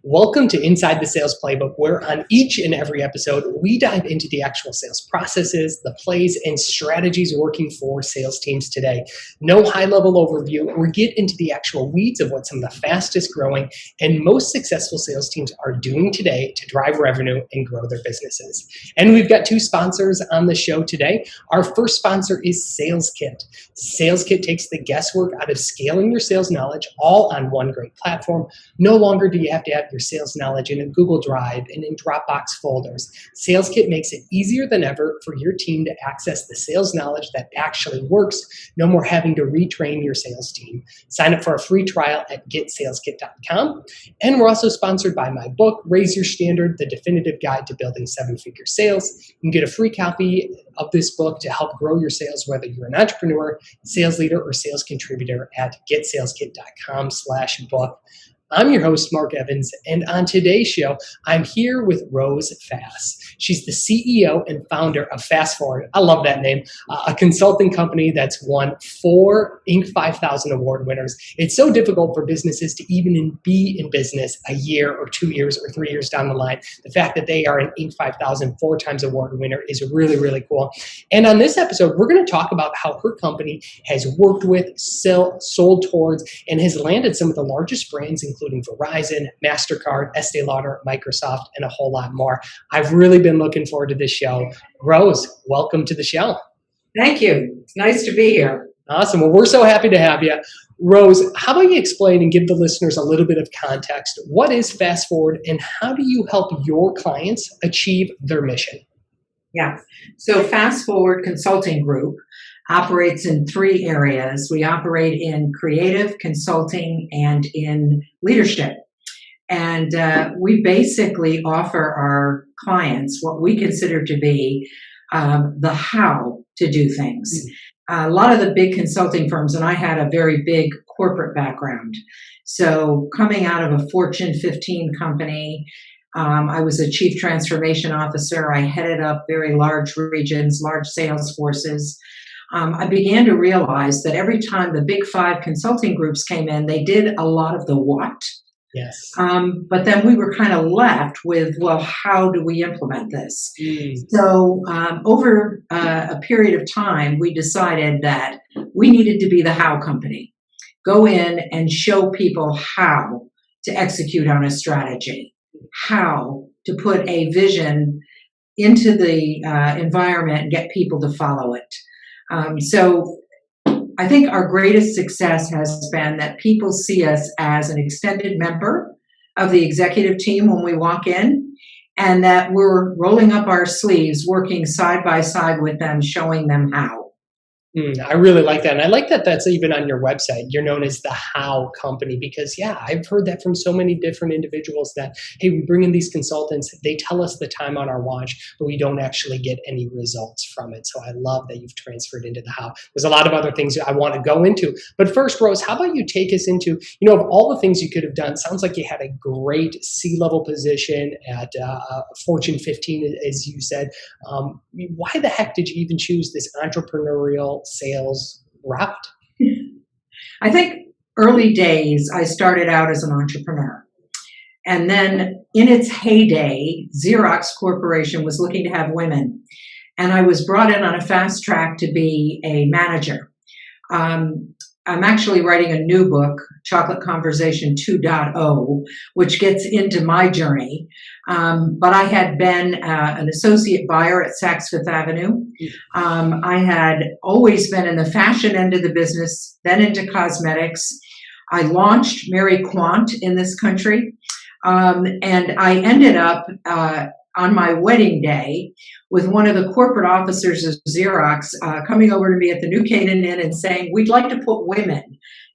Welcome to Inside the Sales Playbook, where on each and every episode, we dive into the actual sales processes, the plays, and strategies working for sales teams today. No high-level overview. We get into the actual weeds of what some of the fastest growing and most successful sales teams are doing today to drive revenue and grow their businesses. And we've got two sponsors on the show today. Our first sponsor is SalesKit. SalesKit takes the guesswork out of scaling your sales knowledge all on one great platform. No longer do you have to have your sales knowledge in a Google Drive and in Dropbox folders. SalesKit makes it easier than ever for your team to access the sales knowledge that actually works. No more having to retrain your sales team. Sign up for a free trial at getsaleskit.com. And we're also sponsored by my book, Raise Your Standard, the definitive guide to building seven-figure sales. You can get a free copy of this book to help grow your sales, whether you're an entrepreneur, sales leader, or sales contributor at getsaleskit.com/book. I'm your host, Mark Evans, and on today's show, I'm here with Rose Fass. She's the CEO and founder of Fast Forward. I love that name. A consulting company that's won 4 Inc. 5000 award winners. It's so difficult for businesses to even be in business a year or 2 years or 3 years down the line. The fact that they are an Inc. 5000 4 times award winner is really, really cool. And on this episode, we're going to talk about how her company has worked with, sold towards, and has landed some of the largest brands, including Verizon, MasterCard, Estee Lauder, Microsoft, and a whole lot more. I've really been looking forward to this show. Rose, welcome to the show. Thank you. It's nice to be here. Awesome. Well, we're so happy to have you. Rose, how about you explain and give the listeners a little bit of context? What is Fast Forward and how do you help your clients achieve their mission? Yeah. So Fast Forward Consulting Group operates in 3 areas. We operate in creative, consulting, and in leadership. And we basically offer our clients what we consider to be the how to do things. A lot of the big consulting firms, and I had a very big corporate background. So coming out of a Fortune 15 company, I was a chief transformation officer. I headed up very large regions, large sales forces. I began to realize that every time the big 5 consulting groups came in, they did a lot of the what. Yes. But then we were kind of left with, well, how do we implement this? So over a period of time, we decided that we needed to be the how company. Go in and show people how to execute on a strategy, how to put a vision into the environment and get people to follow it. So I think our greatest success has been that people see us as an extended member of the executive team when we walk in, and that we're rolling up our sleeves, working side by side with them, showing them how. I really like that. And I like that that's even on your website. You're known as the how company because, yeah, I've heard that from so many different individuals that, hey, we bring in these consultants, they tell us the time on our watch, but we don't actually get any results from it. So I love that you've transferred into the how. There's a lot of other things I want to go into. But first, Rose, how about you take us into, of all the things you could have done, sounds like you had a great C-level position at Fortune 15, as you said. Why the heck did you even choose this entrepreneurial sales route? I think early days, I started out as an entrepreneur. And then in its heyday, Xerox Corporation was looking to have women. And I was brought in on a fast track to be a manager. I'm actually writing a new book, Chocolate Conversation 2.0, which gets into my journey. But I had been an associate buyer at Saks Fifth Avenue. I had always been in the fashion end of the business, then into cosmetics. I launched Mary Quant in this country. And I ended up on my wedding day with one of the corporate officers of Xerox coming over to me at the New Canaan Inn and saying, we'd like to put women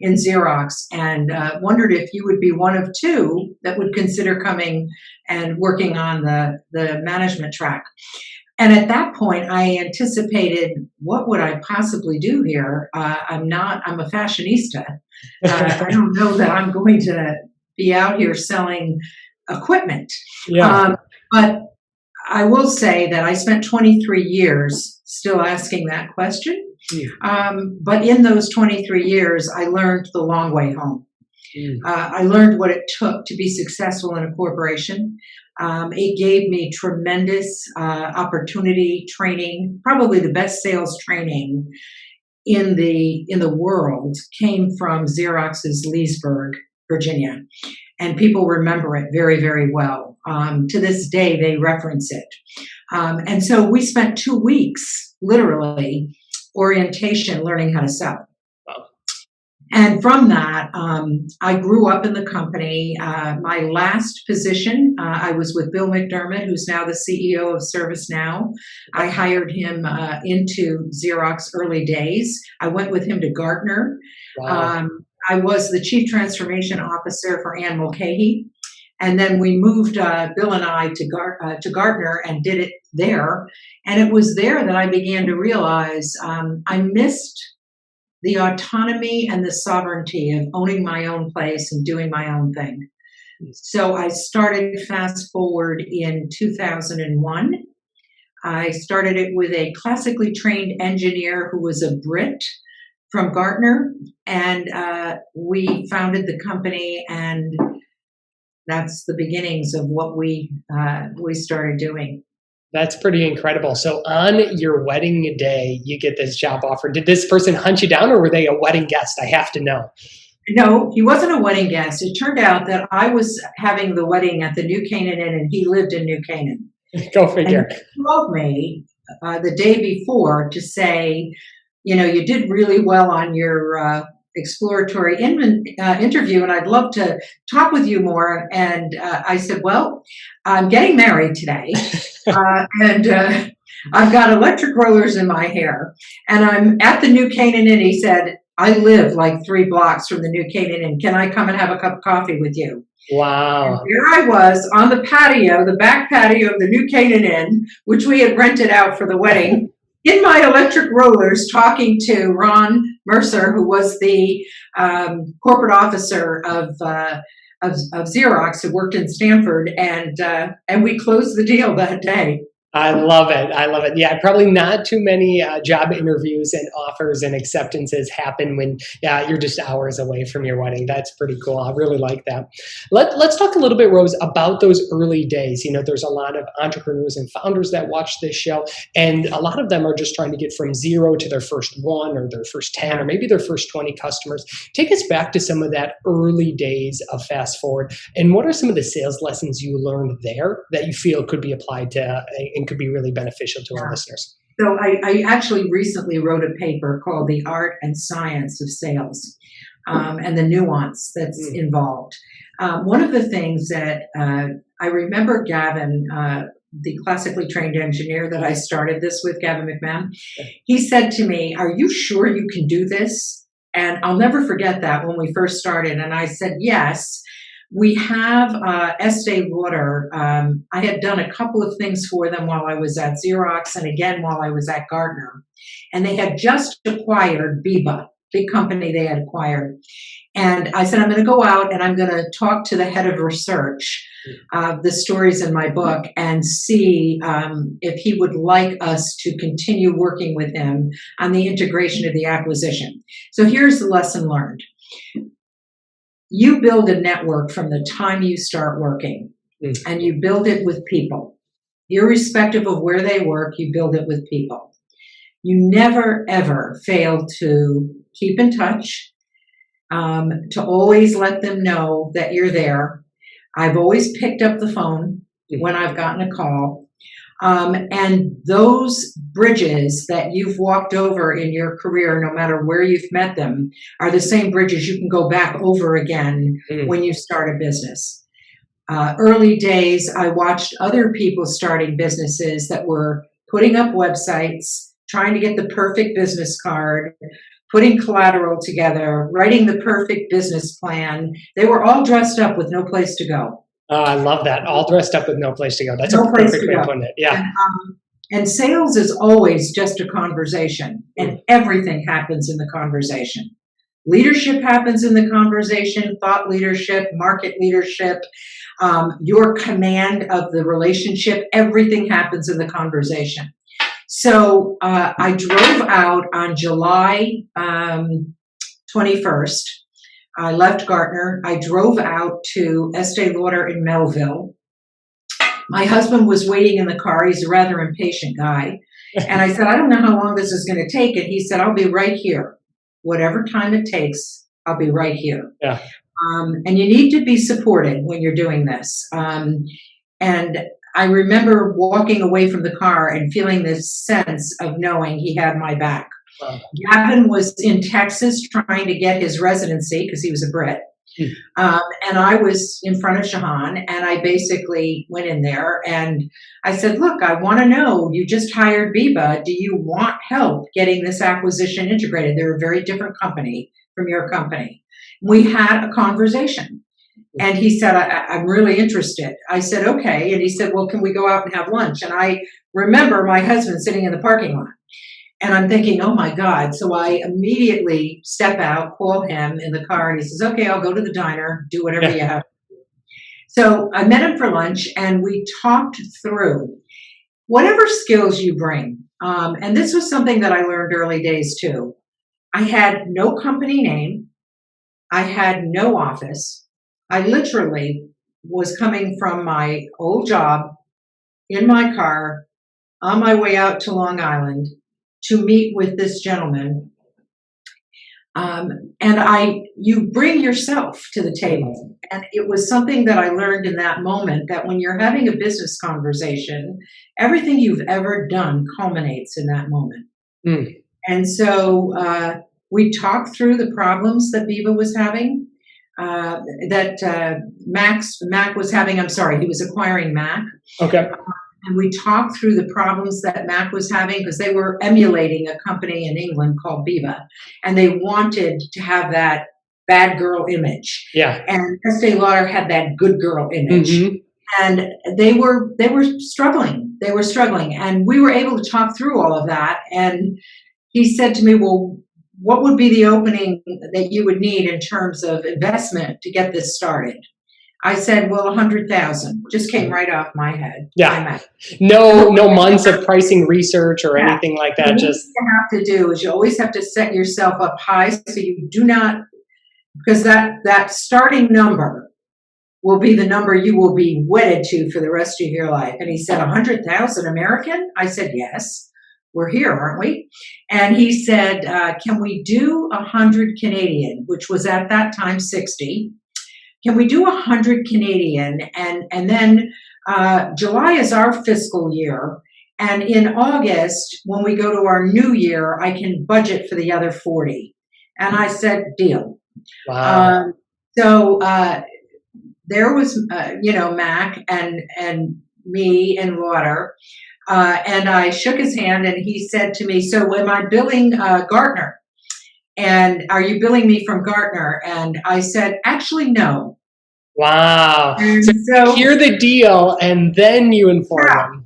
in Xerox and wondered if you would be one of 2 that would consider coming and working on the management track. And at that point, I anticipated, what would I possibly do here? I'm a fashionista. I don't know that I'm going to be out here selling equipment. Yeah. But I will say that I spent 23 years still asking that question. But in those 23 years, I learned the long way home. I learned what it took to be successful in a corporation. It gave me tremendous opportunity, training. Probably the best sales training in the world came from Xerox's Leesburg, Virginia, and people remember it very, very well. To this day, they reference it. And so we spent 2 weeks, literally, orientation, learning how to sell. And from that, I grew up in the company. My last position, I was with Bill McDermott, who's now the CEO of ServiceNow. I hired him into Xerox early days. I went with him to Gartner. Wow. I was the Chief Transformation Officer for Ann Mulcahy. And then we moved, Bill and I, to Gartner and did it there. And it was there that I began to realize I missed the autonomy and the sovereignty of owning my own place and doing my own thing. So I started fast forward in 2001. I started it with a classically trained engineer who was a Brit from Gartner, and we founded the company, and that's the beginnings of what we started doing. That's pretty incredible. So on your wedding day, you get this job offer. Did this person hunt you down, or were they a wedding guest? I have to know. No, he wasn't a wedding guest. It turned out that I was having the wedding at the New Canaan Inn, and he lived in New Canaan. Go figure. And he called me the day before to say, you did really well on your exploratory interview, and I'd love to talk with you more. And I said, well, I'm getting married today, and I've got electric rollers in my hair, and I'm at the New Canaan Inn. He said, I live like 3 blocks from the New Canaan Inn. Can I come and have a cup of coffee with you? Wow. And there I was on the patio, the back patio of the New Canaan Inn, which we had rented out for the wedding, in my electric rollers, talking to Ron Mercer, who was the corporate officer of Xerox, who worked in Stanford, and we closed the deal that day. I love it. I love it. Yeah, probably not too many job interviews and offers and acceptances happen when you're just hours away from your wedding. That's pretty cool. I really like that. Let's talk a little bit, Rose, about those early days. There's a lot of entrepreneurs and founders that watch this show, and a lot of them are just trying to get from 0 to their first 1 or their first 10 or maybe their first 20 customers. Take us back to some of that early days of Fast Forward, and what are some of the sales lessons you learned there that you feel could be applied to and could be really beneficial to our listeners? So I actually recently wrote a paper called The Art and Science of Sales, and the nuance that's involved. One of the things that I remember Gavin, the classically trained engineer that I started this with, Gavin McMahon, he said to me, "Are you sure you can do this?" And I'll never forget that when we first started. And I said, yes. We have Estee Lauder. I had done a couple of things for them while I was at Xerox and again while I was at Gartner. And they had just acquired Biba, big company they had acquired. And I said, I'm going to go out and I'm going to talk to the head of research, the stories in my book, and see if he would like us to continue working with him on the integration of the acquisition. So here's the lesson learned. You build a network from the time you start working, and you build it with people. Irrespective of where they work, you build it with people. You never, ever fail to keep in touch, to always let them know that you're there. I've always picked up the phone when I've gotten a call. And those bridges that you've walked over in your career, no matter where you've met them, are the same bridges you can go back over again when you start a business. Early days, I watched other people starting businesses that were putting up websites, trying to get the perfect business card, putting collateral together, writing the perfect business plan. They were all dressed up with no place to go. I love that. All dressed up with no place to go. That's a perfect way of putting it. Yeah. And sales is always just a conversation, and everything happens in the conversation. Leadership happens in the conversation, thought leadership, market leadership, your command of the relationship, everything happens in the conversation. So I drove out on July 21st. I left Gartner. I drove out to Estee Lauder in Melville. My husband was waiting in the car. He's a rather impatient guy. And I said, I don't know how long this is going to take. And he said, I'll be right here. Whatever time it takes, I'll be right here. Yeah. And you need to be supported when you're doing this. And I remember walking away from the car and feeling this sense of knowing he had my back. Wow. Gavin was in Texas trying to get his residency because he was a Brit. And I was in front of Shahan, and I basically went in there and I said, look, I want to know, you just hired Biba. Do you want help getting this acquisition integrated? They're a very different company from your company. We had a conversation. And he said, I'm really interested. I said, okay. And he said, well, can we go out and have lunch? And I remember my husband sitting in the parking lot. And I'm thinking, oh my God. So I immediately step out, call him in the car, and he says, okay, I'll go to the diner, do whatever you have. So I met him for lunch, and we talked through whatever skills you bring. And this was something that I learned early days too. I had no company name. I had no office. I literally was coming from my old job in my car on my way out to Long Island to meet with this gentleman. And you bring yourself to the table. And it was something that I learned in that moment, that when you're having a business conversation, everything you've ever done culminates in that moment. And so we talked through the problems that Biba was having, that Mac was having. I'm sorry, he was acquiring Mac. Okay. And we talked through the problems that Mac was having, because they were emulating a company in England called Biba, and they wanted to have that bad girl image. Yeah. And Estee Lauder had that good girl image. And they were struggling. They were struggling. And we were able to talk through all of that. And he said to me, well, what would be the opening that you would need in terms of investment to get this started? I said, well, 100,000 just came right off my head. Yeah. No months of pricing research or anything like that. What Just you have to do is you always have to set yourself up high, so you do not, because that starting number will be the number you will be wedded to for the rest of your life. And he said, 100,000 American? I said, yes, we're here, aren't we? And he said, can we do 100 Canadian, which was at that time 60. Can we do 100 Canadian? And then July is our fiscal year. And in August, when we go to our new year, I can budget for the other 40. And I said, deal. wow. So there was, Mac and me and Lauder. And I shook his hand, and he said to me, so am I billing Gartner? And are you billing me from Gartner? And I said, actually, no. Wow. And so hear the deal, and then you inform them.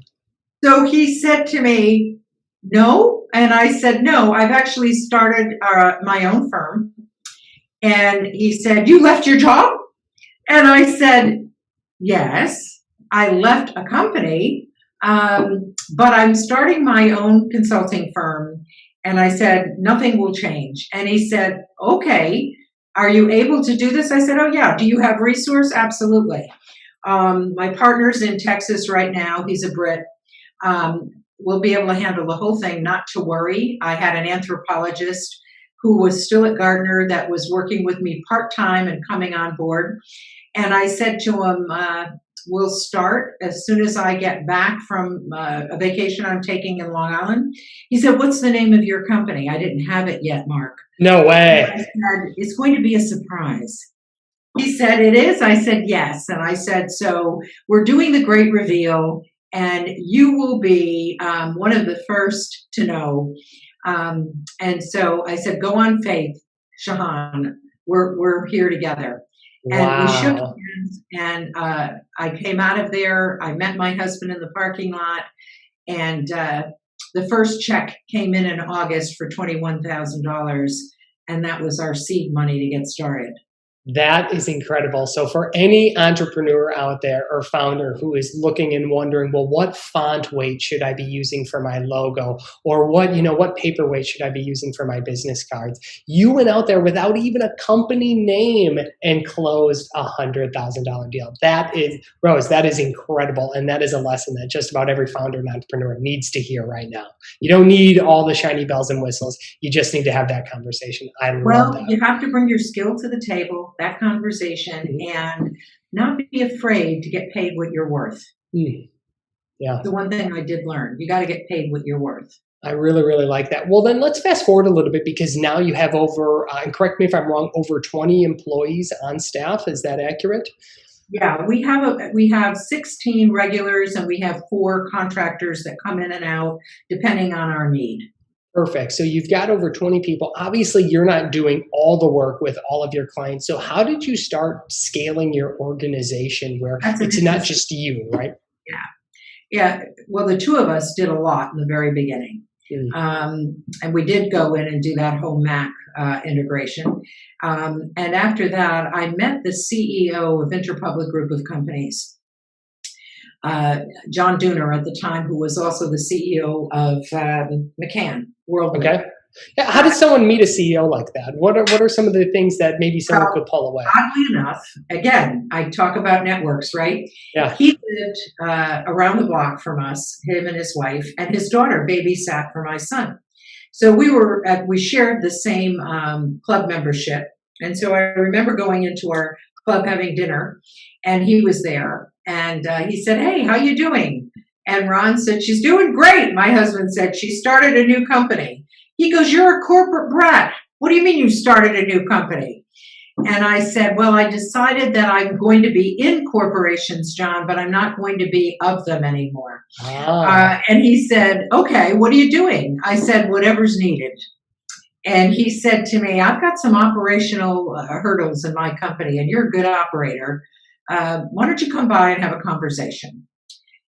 So he said to me, no. And I said, no, I've actually started my own firm. And he said, you left your job? And I said, yes, I left a company, but I'm starting my own consulting firm. And I said, nothing will change. And he said, okay, are you able to do this? I said, oh yeah. Do you have resource? Absolutely. My partner's in Texas right now. He's a Brit. We'll be able to handle the whole thing, not to worry. I had an anthropologist who was still at Gartner that was working with me part-time and coming on board. And I said to him, we'll start as soon as I get back from a vacation I'm taking in Long Island. He said, what's the name of your company? I didn't have it yet, Mark. No way. I said, it's going to be a surprise. He said, it is? I said, yes. And I said, so we're doing the great reveal, and you will be one of the first to know. And so I said, go on faith, Shahan. We're here together. And we shook hands, and I came out of there. I met my husband in the parking lot, and the first check came in August for $21,000, and that was our seed money to get started. That is incredible. So for any entrepreneur out there or founder who is looking and wondering, well, what font weight should I be using for my logo? Or what paperweight should I be using for my business cards? You went out there without even a company name and closed $100,000 deal. That is, Rose, that is incredible. And that is a lesson that just about every founder and entrepreneur needs to hear right now. You don't need all the shiny bells and whistles. You just need to have that conversation. I love that. You have to bring your skill to the table, that conversation, and not be afraid to get paid what you're worth. Yeah. The one thing I did learn, you got to get paid what you're worth. I really, really like that. Well, then let's fast forward a little bit, because now you have over, and correct me if I'm wrong, over 20 employees on staff. Is that accurate? Yeah, we have 16 regulars, and we have 4 contractors that come in and out depending on our need. Perfect. So you've got over 20 people. Obviously, you're not doing all the work with all of your clients. So how did you start scaling your organization where it's not just you, right? Yeah. Well, the two of us did a lot in the very beginning. And we did go in and do that whole Mac integration. And after that, I met the CEO of Interpublic Group of Companies, John Dooner at the time, who was also the CEO of McCann Worldwide. Okay. Yeah, how does someone meet a CEO like that? What are some of the things that maybe someone could pull away? Oddly enough, again, I talk about networks, right? Yeah. He lived around the block from us, him and his wife, and his daughter babysat for my son. So we shared the same club membership. And so I remember going into our club having dinner, and he was there. And he said, "Hey, how you doing?" And Ron said, "She's doing great." My husband said, "She started a new company." He goes, "You're a corporate brat. What do you mean you started a new company?" And I said, "Well, I decided that I'm going to be in corporations, John, but I'm not going to be of them anymore." And he said, "Okay, what are you doing?" I said, "Whatever's needed." And he said to me, "I've got some operational hurdles in my company, and you're a good operator. Why don't you come by and have a conversation?"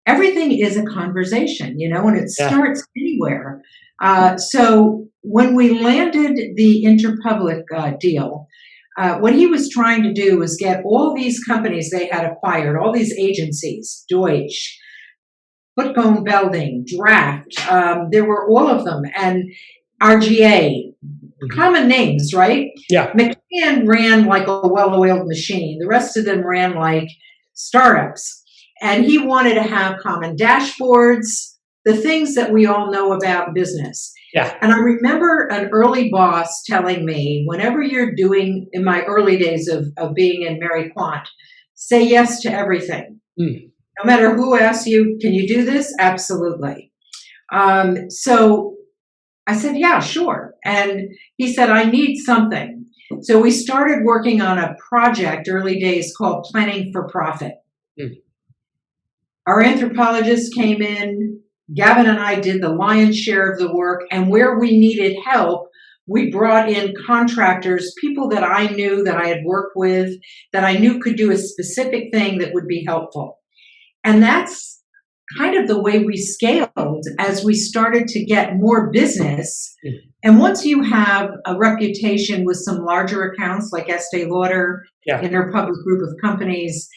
Everything is a conversation, and it starts anywhere. So when we landed the Interpublic deal, what he was trying to do was get all these companies they had acquired, all these agencies, Deutsch, Puttcombe Belding, Draft, there were all of them, and RGA, common names, right? Yeah. McCann ran like a well-oiled machine. The rest of them ran like startups. And he wanted to have common dashboards, the things that we all know about business. Yeah. And I remember an early boss telling me, whenever you're doing, in my early days of being in Mary Quant, say yes to everything. No matter who asks you, "Can you do this?" Absolutely. So I said, "Yeah, sure." And he said, "I need something." So we started working on a project, early days, called Planning for Profit. Our anthropologist came in, Gavin and I did the lion's share of the work, and where we needed help, we brought in contractors, people that I knew, that I had worked with, that I knew could do a specific thing that would be helpful. And that's kind of the way we scaled as we started to get more business. And once you have a reputation with some larger accounts like Estee Lauder, Interpublic Group of Companies,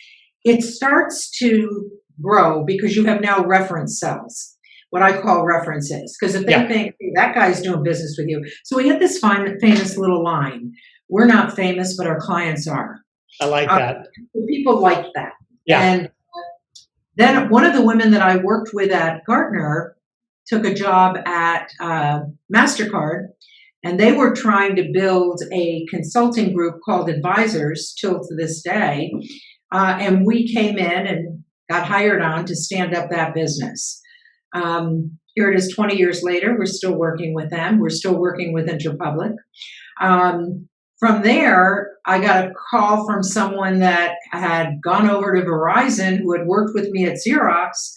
it starts to grow because you have now reference cells, what I call references. Because if they think, "Hey, that guy's doing business with you." So we had this famous little line, "We're not famous, but our clients are." I like that. People like that. Yeah. And then one of the women that I worked with at Gartner took a job at MasterCard, and they were trying to build a consulting group called Advisors till to this day. And we came in and got hired on to stand up that business. Here it is 20 years later. We're still working with them. We're still working with Interpublic. From there, I got a call from someone that had gone over to Verizon, who had worked with me at Xerox,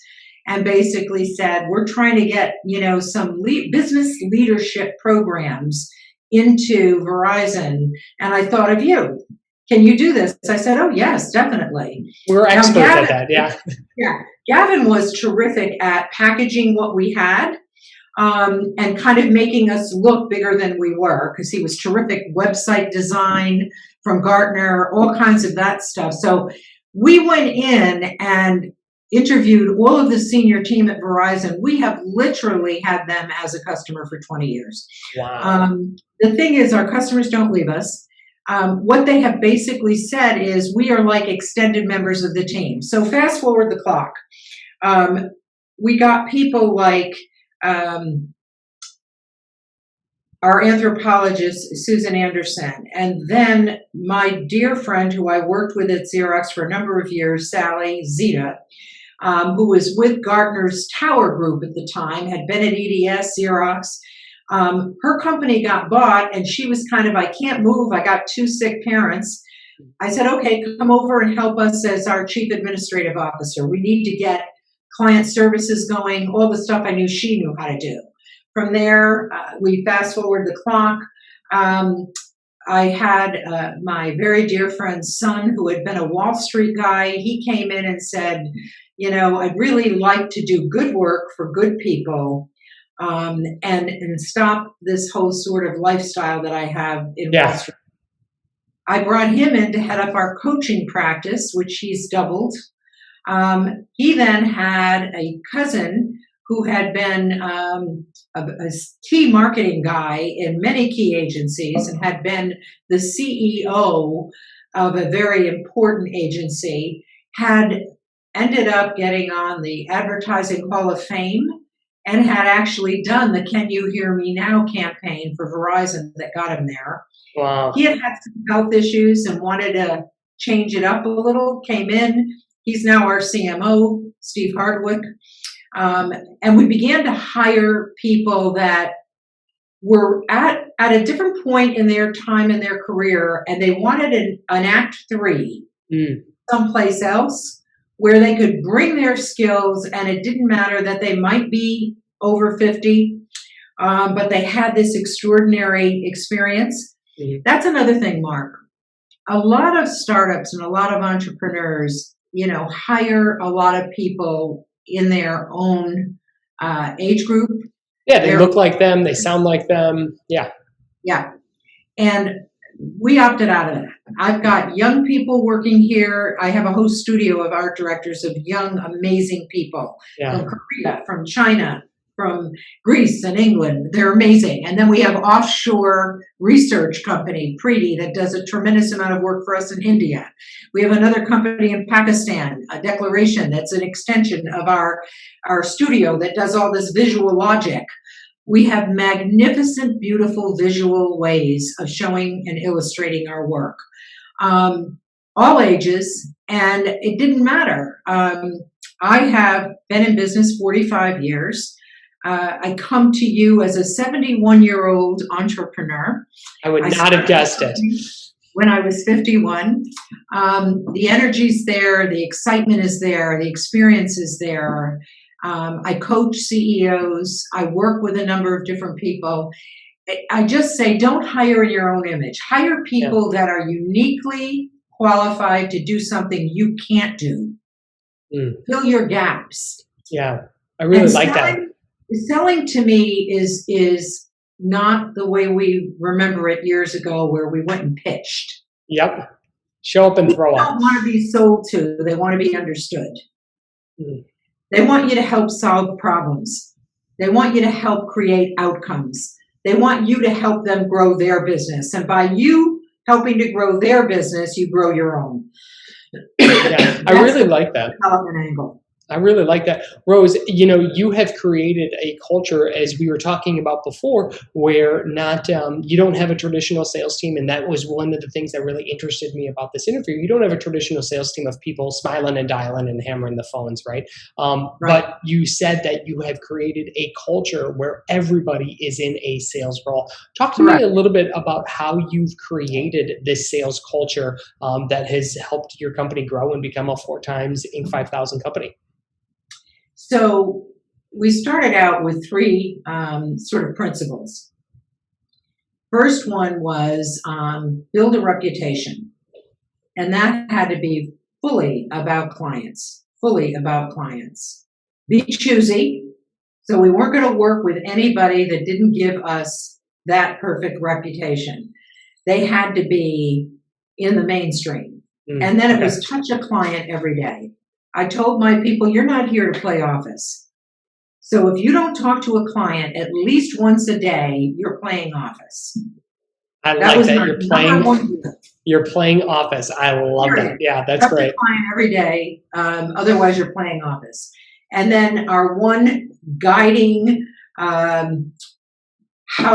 and basically said, "We're trying to get, some business leadership programs into Verizon. And I thought of you. Can you do this?" I said, "Oh, yes, definitely." We're experts at that, yeah. Yeah. Gavin was terrific at packaging what we had. and kind of making us look bigger than we were, because he was terrific website design from Gartner, all kinds of that stuff. So we went in and interviewed all of the senior team at Verizon. We have literally had them as a customer for 20 years. Wow. The thing is, our customers don't leave us. What they have basically said is we are like extended members of the team. So fast forward the clock. We got people like our anthropologist, Susan Anderson, and then my dear friend who I worked with at Xerox for a number of years, Sally Zeta, who was with Gartner's Tower Group at the time, had been at EDS, Xerox. Her company got bought, and she was kind of, I can't move, I got 2 sick parents. I said, okay, come over and help us as our chief administrative officer. We need to get client services going, all the stuff I knew she knew how to do. From there, we fast forward the clock. I had my very dear friend's son, who had been a Wall Street guy. He came in and said, I'd really like to do good work for good people, and stop this whole sort of lifestyle that I have in Wall Street. I brought him in to head up our coaching practice, which he's doubled. He then had a cousin who had been a key marketing guy in many key agencies and had been the CEO of a very important agency, had ended up getting on the Advertising Hall of Fame and had actually done the Can You Hear Me Now campaign for Verizon that got him there. Wow. He had some health issues and wanted to change it up a little, came in. He's now our CMO, Steve Hardwick. And we began to hire people that were at a different point in their time in their career, and they wanted an Act 3 someplace else where they could bring their skills, and it didn't matter that they might be over 50, but they had this extraordinary experience. That's another thing, Mark. A lot of startups and a lot of entrepreneurs, hire a lot of people in their own age group. Yeah, they look like them, they sound like them. Yeah. And we opted out of that. I've got young people working here. I have a whole studio of art directors of young, amazing people from Korea, from China, from Greece and England. They're amazing. And then we have offshore research company, Preeti, that does a tremendous amount of work for us in India. We have another company in Pakistan, a Declaration, that's an extension of our studio that does all this visual logic. We have magnificent, beautiful visual ways of showing and illustrating our work. All ages, and it didn't matter. I have been in business 45 years. I come to you as a 71-year-old entrepreneur. I would not have guessed it. When I was 51. The energy's there, the excitement is there, the experience is there. I coach CEOs. I work with a number of different people. I just say, don't hire in your own image. Hire people that are uniquely qualified to do something you can't do. Fill your gaps. Yeah, I really like that. Selling to me is not the way we remember it years ago, where we went and pitched. Yep. Show up and throw up. They don't want to be sold to. They want to be understood. They want you to help solve problems. They want you to help create outcomes. They want you to help them grow their business. And by you helping to grow their business, you grow your own. Yeah, I really like that. Development angle. I really like that. Rose, you have created a culture, as we were talking about before, where you don't have a traditional sales team. And that was one of the things that really interested me about this interview. You don't have a traditional sales team of people smiling and dialing and hammering the phones, right? But you said that you have created a culture where everybody is in a sales role. Talk to me a little bit about how you've created this sales culture that has helped your company grow and become a 4 times Inc. 5000 company. So we started out with 3 sort of principles. First one was build a reputation. And that had to be fully about clients. Be choosy. So we weren't going to work with anybody that didn't give us that perfect reputation. They had to be in the mainstream. And then it was touch a client every day. I told my people, you're not here to play office. So if you don't talk to a client at least once a day, you're playing office. I like that you're playing office. I love that. Yeah, that's great. Touch a client every day. Otherwise, you're playing office. And then our one guiding how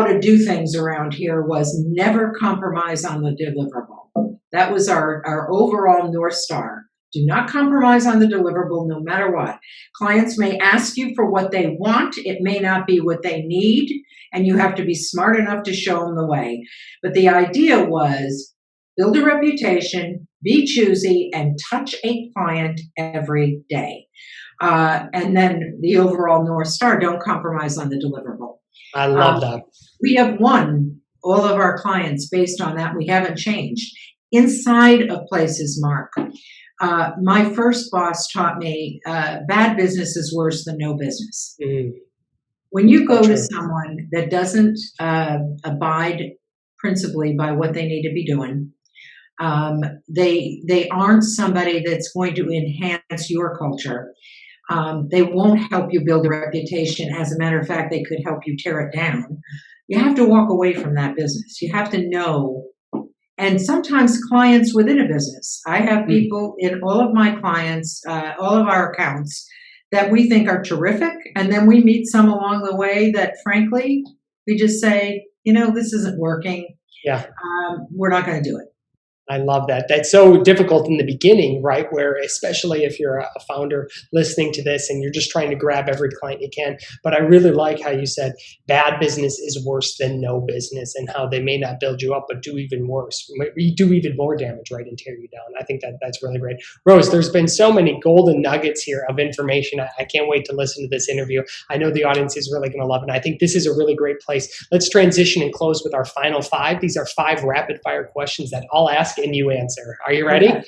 to do things around here was never compromise on the deliverable. That was our overall North Star. Do not compromise on the deliverable no matter what. Clients may ask you for what they want. It may not be what they need, and you have to be smart enough to show them the way. But the idea was build a reputation, be choosy, and touch a client every day. And then the overall North Star, don't compromise on the deliverable. I love that. We have won all of our clients based on that. We haven't changed. Inside of places, Mark, my first boss taught me bad business is worse than no business. When you go to someone that doesn't abide principally by what they need to be doing, they aren't somebody that's going to enhance your culture. They won't help you build a reputation. As a matter of fact, they could help you tear it down. You have to walk away from that business. You have to know. And sometimes clients within a business. I have people in all of my clients, all of our accounts that we think are terrific. And then we meet some along the way that, frankly, we just say, this isn't working. Yeah. We're not going to do it. I love that. That's so difficult in the beginning, right? Where especially if you're a founder listening to this and you're just trying to grab every client you can. But I really like how you said bad business is worse than no business, and how they may not build you up, but do even worse. You do even more damage, right, and tear you down. I think that's really great. Rose, there's been so many golden nuggets here of information. I can't wait to listen to this interview. I know the audience is really going to love it. And I think this is a really great place. Let's transition and close with our final 5. These are 5 rapid fire questions that I'll ask and you answer. Are you ready? Okay.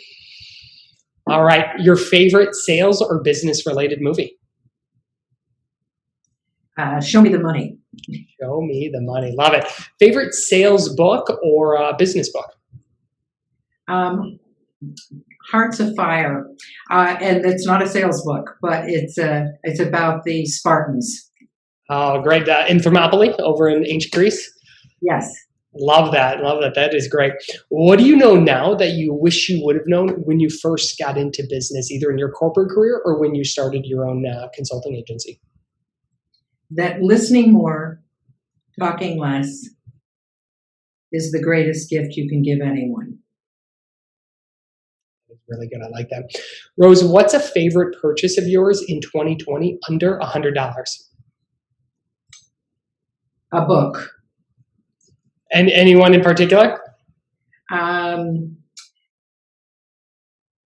All right. Your favorite sales or business related movie? Show Me the Money. Show Me the Money. Love it. Favorite sales book or business book? Hearts of Fire. And it's not a sales book, but it's about the Spartans. Oh, great. In Thermopylae over in ancient Greece? Yes. Love that. Love that. That is great. What do you know now that you wish you would have known when you first got into business, either in your corporate career or when you started your own consulting agency? That listening more, talking less is the greatest gift you can give anyone. That's really good. I like that. Rose, what's a favorite purchase of yours in 2020 under $100? A book. And anyone in particular?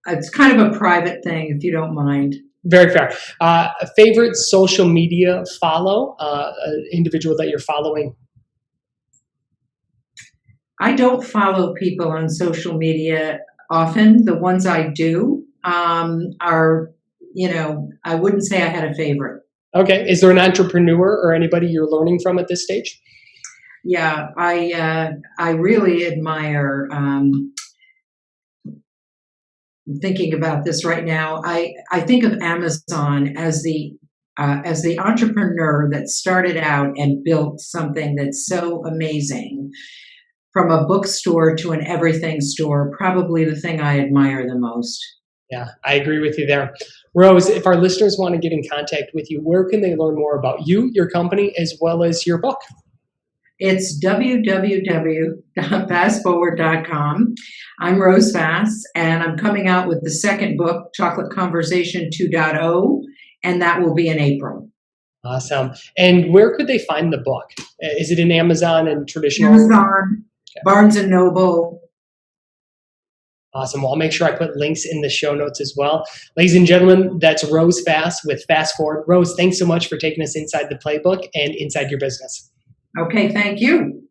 It's kind of a private thing, if you don't mind. Very fair. A favorite social media follow, individual that you're following? I don't follow people on social media often. The ones I do are, I wouldn't say I had a favorite. Okay. Is there an entrepreneur or anybody you're learning from at this stage? Yeah, I really admire. Thinking about this right now, I think of Amazon as the entrepreneur that started out and built something that's so amazing, from a bookstore to an everything store. Probably the thing I admire the most. Yeah, I agree with you there. Rose, if our listeners want to get in contact with you, where can they learn more about you, your company, as well as your book? It's www.fassforward.com. I'm Rose Fass, and I'm coming out with the second book, Chocolate Conversation 2.0, and that will be in April. Awesome. And where could they find the book? Is it in Amazon and traditional? Amazon, okay. Barnes & Noble. Awesome. Well, I'll make sure I put links in the show notes as well. Ladies and gentlemen, that's Rose Fass with Fast Forward. Rose, thanks so much for taking us inside the playbook and inside your business. Okay, thank you.